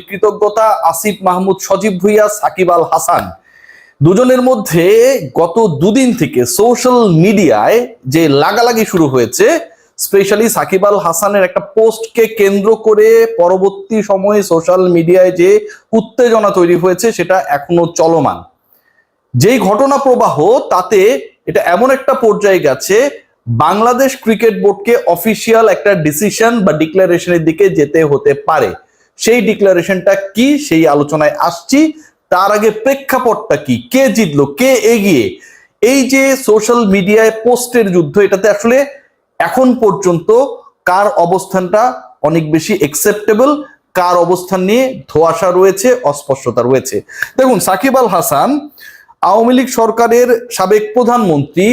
কৃতজ্ঞতা আসিফ মাহমুদ, সজীব ভুঁইয়া, সাকিব আল হাসান দুজনের মধ্যে গত দুদিন থেকে সোশ্যাল মিডিয়ায় যে লাগালাগি শুরু হয়েছে, স্পেশালি সাকিব আল হাসানের একটা পোস্টকে কেন্দ্র করে পরবর্তী সময়ে সোশ্যাল মিডিয়ায় যে উত্তেজনা তৈরি হয়েছে সেটা এখনো চলমান। যেই ঘটনা প্রবাহ তাতে এটা এমন একটা পর্যায়ে গেছে, বাংলাদেশ ক্রিকেট বোর্ডকে অফিসিয়াল একটা ডিসিশন বা ডিক্লারেশনের দিকে যেতে হতে পারে। সেই ডিক্লারেশনটা কি, সেই আলোচনায় আসছি। তার আগে প্রেক্ষাপটটা কি, কে জিতলো, কে এগিয়ে, এই যে সোশ্যাল মিডিয়ায় পোস্টের যুদ্ধ, এটাতে আসলে এখন পর্যন্ত কার অবস্থানটা অনেক বেশি একসেপ্টেবল, কার অবস্থান নিয়ে ধোঁয়াশা রয়েছে, অস্পষ্টতা রয়েছে। দেখুন, সাকিব আল হাসান আওয়ামী লীগ সরকারের সাবেক প্রধানমন্ত্রী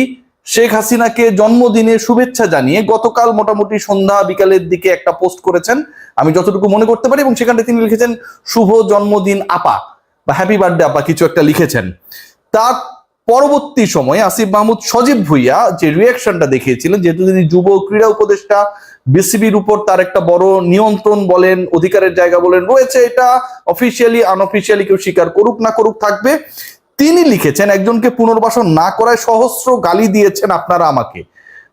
শেখ হাসিনাকে জন্মদিনের শুভেচ্ছা জানিয়ে গতকাল মোটামুটি সন্ধ্যা বিকালের দিকে একটা পোস্ট করেছেন, আমি যতটুকু মনে করতে পারি, এবং সেখানে তিনি লিখেছেন শুভ জন্মদিন আপা বা হ্যাপি বার্থডে আপা, কিছু একটা লিখেছেন। তার পরবর্তী সময়ে আসিফ মাহমুদ, সজীব ভুঁইয়া যে রিয়াকশনটা দেখিয়েছিলেন, যেহেতু তিনি যুব ক্রীড়া উপদেষ্টা, বিসিবির উপর তার একটা বড় নিয়ন্ত্রণ বলেন, অধিকারের জায়গা বলেন রয়েছে, এটা অফিসিয়ালি আনঅফিসিয়ালি কেউ স্বীকার করুক না করুক থাকবে। তিনি লিখেছেন একজনকে পুনর্বাসন না করায় সহস্র গালি দিয়েছেন আপনারা আমাকে।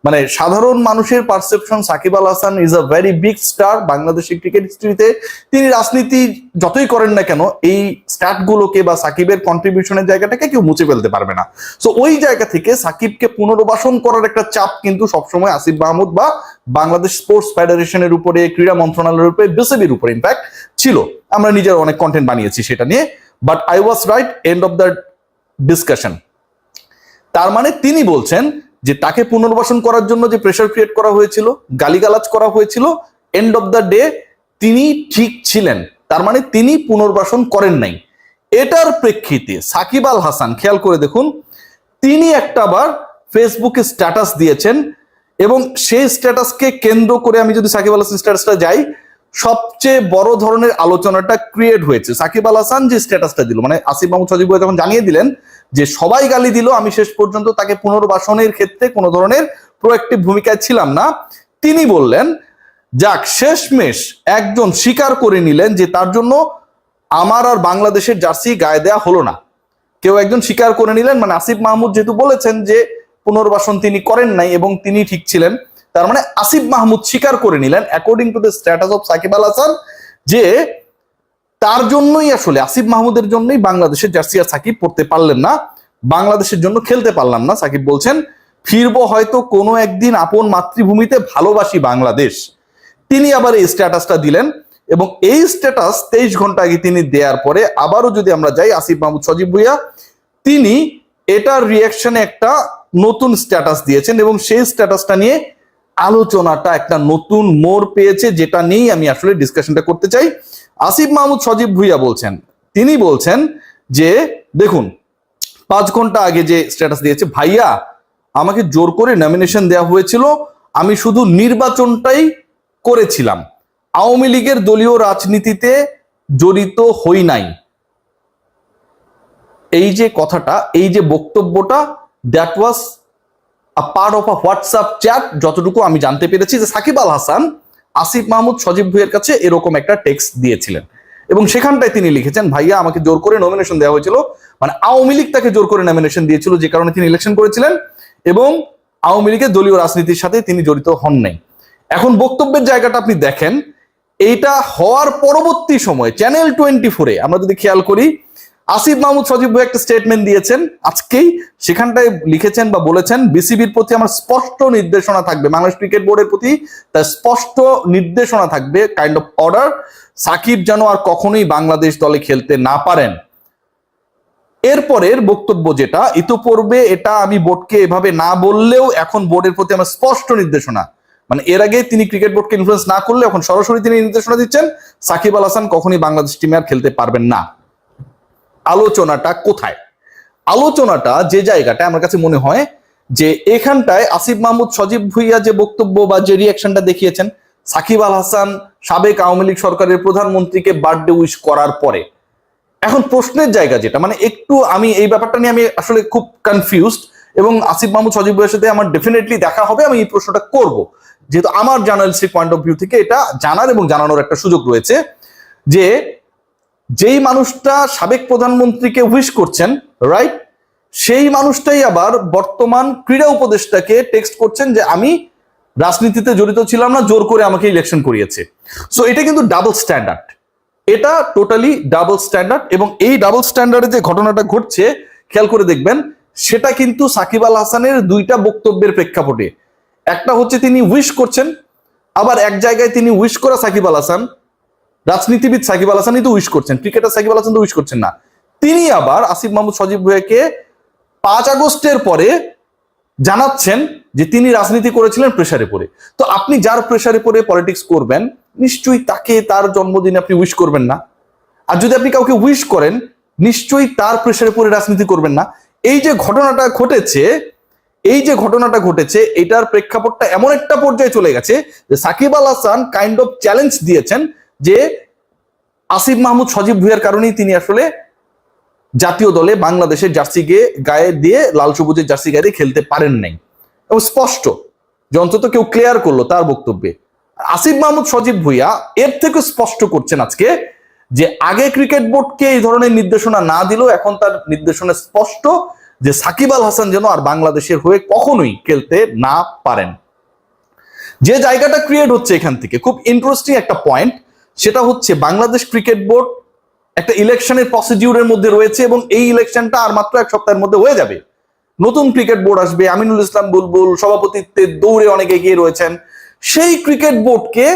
মানে সাধারণ মানুষের perception, Shakib Al Hasan is a very big star বাংলাদেশের ক্রিকেট হিস্ট্রিতে। তিনি রাজনীতি যতই করেন না কেন, এই স্ট্যাটগুলোকে বা সাকিবের কন্ট্রিবিউশনের জায়গাটাকে কেউ মুছে ফেলতে পারবে না। সো ওই জায়গা থেকে সাকিবকে পুনর্বাসন করার একটা চাপ কিন্তু সবসময় আসিফ মাহমুদ বা বাংলাদেশ স্পোর্টস ফেডারেশনের উপরে, ক্রীড়া মন্ত্রণালয়ের উপরে, বিসিবির উপরে ইনফ্যাক্ট ছিল। আমরা নিজের অনেক কন্টেন্ট বানিয়েছি সেটা নিয়ে, but I was right, end of the discussion. তার মানে তিনি বলছেন যে তাকে পুনর্বাসন করার জন্য যে প্রেসার ক্রিয়েট করা হয়েছিল, গালিগালাজ করা হয়েছিল, এন্ড অফ দ্য ডে তিনি ঠিক ছিলেন, তার মানে তিনি পুনর্বাসন করেন নাই। এটার প্রেক্ষিতে সাকিব আল হাসান, খেয়াল করে দেখুন, তিনি একটাবার ফেসবুকে স্ট্যাটাস দিয়েছেন, এবং সেই স্ট্যাটাসকে কেন্দ্র করে আমি যদি সাকিব আল হাসান স্ট্যাটাসটা যাই, সবচেয়ে বড় ধরনের আলোচনাটা ক্রিয়েট হয়েছে। সাকিব আল হাসান যে স্ট্যাটাসটা দিল, মানে আসিফ মাহমুদ, সজীব ভুঁইয়া যখন জানিয়ে দিলেন যে সবাই গালি দিল, আমি শেষ পর্যন্ত তাকে পুনর্বাসনের ক্ষেত্রে কোনো ধরনের প্রোঅ্যাক্টিভ ভূমিকায় ছিলাম না, তিনি বললেন যাক শেষমেশ একজন স্বীকার করে নিলেন যে তার জন্য আমার আর বাংলাদেশের জার্সি গায়ে দেয়া হলো না। কেউ একজন স্বীকার করে নিলেন, মানে আসিফ মাহমুদ যেহেতু বলেছেন যে পুনর্বাসন তিনি করেন নাই এবং তিনি ঠিক ছিলেন, তার মানে আসিফ মাহমুদ স্বীকার করে নিলেন according to the status of Shakib Al Hasan যে তার জন্যই, আসলে আসিফ মাহমুদের জন্যই বাংলাদেশের জার্সি আর সাকিব পড়তে পারলেন না, বাংলাদেশের জন্য খেলতে পারলাম না। সাকিব বলছেন ফিরবো হয়তো কোনো একদিন আপন মাতৃভূমিতে, ভালোবাসি বাংলাদেশ। তিনি আবার এই স্ট্যাটাসটা দিলেন, এবং এই স্ট্যাটাস 23 ঘন্টা আগে তিনি দেওয়ার পরে আবারও যদি আমরা যাই, আসিফ মাহমুদ, সজীব ভুঁইয়া তিনি এটার রিয়াকশনে একটা নতুন স্ট্যাটাস দিয়েছেন, এবং সেই স্ট্যাটাসটা নিয়ে আলোচনাটা একটা নতুন মোড় পেয়েছে, যেটা নিয়েই আমি আসলে ডিসকাশনটা করতে চাই। আসিফ মাহমুদ, সজীব ভুঁইয়া বলছেন, তিনি বলছেন যে দেখুন 5 ঘন্টা আগে যে স্ট্যাটাস দিয়েছে, ভাইয়া আমাকে জোর করে নমিনেশন দেওয়া হয়েছিল, আমি শুধু নির্বাচনটাই করেছিলাম, আওয়ামী লীগের দলীয় রাজনীতিতে জড়িত হই নাই। এই যে কথাটা, এই যে বক্তব্যটা, that was a part of a WhatsApp chat, যতটুকু আমি জানতে পেরেছি যে সাকিব আল হাসান আসিফ মাহমুদ, সজীব ভুঁইয়ার কাছে এরকম একটা টেক্সট দিয়েছিলেন, এবং সেখানটায় তিনি লিখেছেন ভাইয়া আমাকে জোর করে নমিনেশন দেওয়া হয়েছিল, মানে আওয়ামী লীগ তাকে জোর করে নমিনেশন দিয়েছিল, যে কারণে তিনি ইলেকশন করেছিলেন, এবং আওয়ামী লীগের দলীয় রাজনীতির সাথে তিনি জড়িত হন নাই। এখন বক্তব্যের জায়গাটা আপনি দেখেন, এইটা হওয়ার পরবর্তী সময় চ্যানেল 24-এ আমরা যদি খেয়াল করি, আসিফ মাহমুদ, সজীব ভুঁইয়া একটা স্টেটমেন্ট দিয়েছেন আজকেই, সেখানটায় লিখেছেন বা বলেছেন বিসিবির প্রতি আমার স্পষ্ট নির্দেশনা থাকবে, বাংলাদেশ ক্রিকেট বোর্ডের প্রতি তার স্পষ্ট নির্দেশনা থাকবে, কাইন্ড অফ অর্ডার, সাকিব যেন আর কখনোই বাংলাদেশ দলে খেলতে না পারেন। এরপরের বক্তব্য যেটা, ইতোপূর্বে এটা আমি বোর্ডকে এভাবে না বললেও এখন বোর্ডের প্রতি আমার স্পষ্ট নির্দেশনা, মানে এর আগে তিনি ক্রিকেট বোর্ডকে ইনফ্লুয়েন্স না করলে এখন সরাসরি তিনি নির্দেশনা দিচ্ছেন সাকিব আল হাসান কখনোই বাংলাদেশ টিমে আর খেলতে পারবেন না। আলোচনাটা কোথায়? আলোচনাটা যে জায়গাটা আমার কাছে মনে হয় যে এখানটায় আসিফ মাহমুদ, সজীব ভুঁইয়া যে বক্তব্য বা যে রিয়াকশনটা দেখিয়েছেন, সাকিব আল হাসান সাবেক আওয়ামী লীগ সরকারের প্রধানমন্ত্রীকে বার্থডে উইশ করার পরে এখন প্রশ্নের জায়গা যেটা, মানে একটু আমি এই ব্যাপারটা নিয়ে আমি আসলে খুব কনফিউজড, এবং আসিফ মাহমুদ, সজীব ভুঁইয়ার সাথে আমার ডেফিনেটলি দেখা হবে, আমি এই প্রশ্নটা করব, যেহেতু আমার জার্নালিস্টিক পয়েন্ট অফ ভিউ থেকে এটা জানার এবং জানানোর একটা সুযোগ রয়েছে যে যেই মানুষটা সাবেক প্রধানমন্ত্রীকে উইশ করছেন, রাইট, সেই মানুষটাই আবার বর্তমান ক্রীড়া উপদেষ্টাকে টেক্সট করছেন যে আমি রাজনীতিতে জড়িত ছিলাম না, জোর করে আমাকে ইলেকশন করিয়েছে। সো এটা কিন্তু ডাবল স্ট্যান্ডার্ড, এটা টোটালি ডাবল স্ট্যান্ডার্ড। এবং এই ডাবল স্ট্যান্ডার্ডে যে ঘটনাটা ঘটছে খেয়াল করে দেখবেন, সেটা কিন্তু সাকিব আল হাসানের দুইটা বক্তব্যের প্রেক্ষাপটে। একটা হচ্ছে তিনি উইশ করছেন, আবার এক জায়গায় তিনি উইশ করা সাকিব আল হাসান, রাজনীতিবিদ সাকিব আল হাসানই তো উইশ করছেন, ক্রিকেটার সাকিব আল হাসান তো উইশ করছেন না, তিনি আবার আসিফ মাহমুদ সজীব ভুঁইয়াকে 5 আগস্টের পরে জানাচ্ছেন যে তিনি রাজনীতি করেছিলেন প্রেসারে পড়ে। তো আপনি যার প্রেসারে পড়ে পলিটিক্স করবেন, নিশ্চয়ই তাকে তার জন্মদিনে আপনি উইশ করবেন না। আর যদি আপনি কাউকে উইশ করেন, নিশ্চয়ই তার প্রেসারে পড়ে রাজনীতি করবেন না। এই যে ঘটনাটা ঘটেছে, এটার প্রেক্ষাপটটা এমন একটা পর্যায়ে চলে গেছে যে Shakib Al Hasan kind of challenge দিয়েছেন যে আসিফ মাহমুদ সজীব ভুঁইয়ার কারণেই তিনি আসলে জাতীয় দলে বাংলাদেশের জার্সি গায়ে দিয়ে, লাল সবুজের জার্সি গায়ে দিয়ে খেলতে পারেন নাই। এবং স্পষ্ট যে অন্তত কেউ ক্লিয়ার করলো তার বক্তব্যে। আসিফ মাহমুদ সজীব ভুঁইয়া এর থেকে স্পষ্ট করছেন আজকে যে আগে ক্রিকেট বোর্ডকে এই ধরনের নির্দেশনা না দিলেও এখন তার নির্দেশনা স্পষ্ট যে সাকিব আল হাসান যেন আর বাংলাদেশের হয়ে কখনোই খেলতে না পারেন। যে জায়গাটা ক্রিয়েট হচ্ছে এখান থেকে খুব ইন্টারেস্টিং একটা পয়েন্ট, সেটা হচ্ছে বাংলাদেশ ক্রিকেট বোর্ড একটা ইলেকশনের প্রসিডিউরের মধ্যে রয়েছে এবং এই ইলেকশনটা আর মাত্র 1 সপ্তাহের মধ্যে হয়ে যাবে। নতুন ক্রিকেট বোর্ড আসবে, আমিনুল ইসলাম বুলবুল সভাপতিত্বের দৌড়ে অনেক এগিয়ে রয়েছেন। সেই ক্রিকেট বোর্ডকে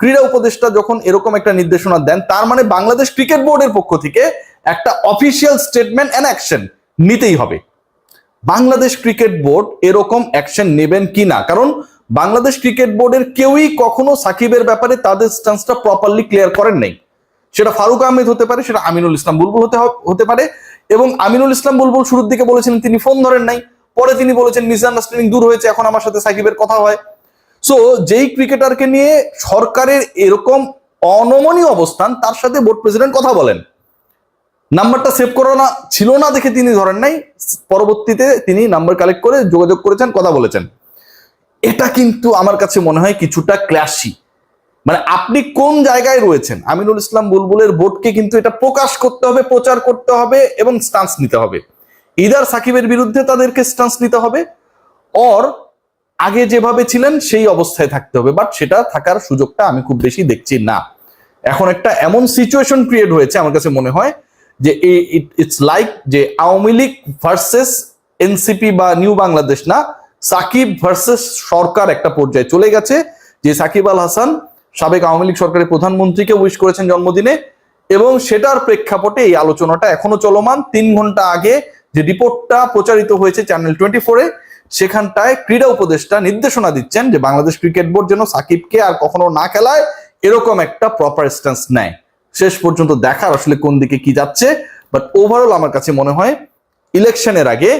ক্রীড়া উপদেষ্টা যখন এরকম একটা নির্দেশনা দেন, তার মানে বাংলাদেশ ক্রিকেট বোর্ডের পক্ষ থেকে একটা অফিসিয়াল স্টেটমেন্ট এন্ড অ্যাকশন নিতেই হবে। বাংলাদেশ ক্রিকেট বোর্ড এরকম অ্যাকশন নেবেন কিনা, কারণ বাংলাদেশ ক্রিকেট বোর্ডের কেউই কখনো সাকিবের ব্যাপারে তাদের স্ট্যান্সটা প্রপারলি ক্লিয়ার করেন নাই। সেটা ফারুক আহমেদ হতে পারে, সেটা আমিনুল ইসলাম বুলবুল হতে পারে। এবং আমিনুল ইসলাম বুলবুল শুরুর দিকে বলেছিলেন তিনি ফোন ধরেন নাই, পরে তিনি বলেছেন মিসআন্ডারস্ট্যান্ডিং দূর হয়েছে, এখন আমার সাথে সাকিবের কথা হয়। সো যেই ক্রিকেটারকে নিয়ে সরকারের এরকম অনমনীয় অবস্থান, তার সাথে বোর্ড প্রেসিডেন্ট কথা বলেন, নাম্বারটা সেভ করা না ছিল না দেখে তিনি ধরেন নাই, পরবর্তীতে তিনি নাম্বার কালেক্ট করে যোগাযোগ করেছেন, কথা বলেছেন। এটা কিন্তু আমার কাছে মনে হয় কিছুটা ক্ল্যাশি। মানে আপনি কোন জায়গায় রয়েছেন, আমিনুল ইসলাম বুলবুলের বোর্ডকে কিন্তু এটা প্রকাশ করতে হবে, প্রচার করতে হবে এবং স্টান্স নিতে হবে। ইদার সাকিবের বিরুদ্ধে তাদেরকে স্টান্স নিতে হবে, অর আগে যেভাবে ছিলেন সেই অবস্থায় থাকতে হবে। বাট সেটা থাকার সুযোগটা আমি খুব বেশি দেখছি না। এখন একটা এমন সিচুয়েশন ক্রিয়েট হয়েছে আমার কাছে মনে হয় যে ইটস লাইক যে আওয়ামী লীগ ভার্সেস এনসিপি বা নিউ বাংলাদেশ না, সাকিব ভার্সেস সরকার একটা পর্যায়ে চলে গেছে। যে সাকিব আল হাসান সাবেক আওয়ামী লীগ সরকারের প্রধানমন্ত্রীকে উইশ করেছেন জন্মদিনে, এবং সেটার প্রেক্ষাপটে এই আলোচনাটা এখনো চলমান। 3 ঘন্টা আগে যে রিপোর্টটা প্রচারিত হয়েছে চ্যানেল 24-এ, সেখানটায় ক্রীড়া উপদেষ্টা নির্দেশনা দিচ্ছেন যে বাংলাদেশ ক্রিকেট বোর্ড যেন সাকিবকে আর কখনো না খেলায়, এরকম একটা প্রপার স্ট্যান্স নেয়। শেষ পর্যন্ত দেখার আসলে কোন দিকে কি যাচ্ছে। বাট ওভারঅল আমার কাছে মনে হয় ইলেকশনের আগে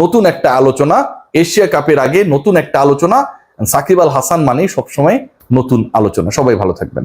নতুন একটা আলোচনা, এশিয়া কাপের আগে নতুন একটা আলোচনা, সাকিব আল হাসান মানেই সবসময় নতুন আলোচনা। সবাই ভালো থাকবেন।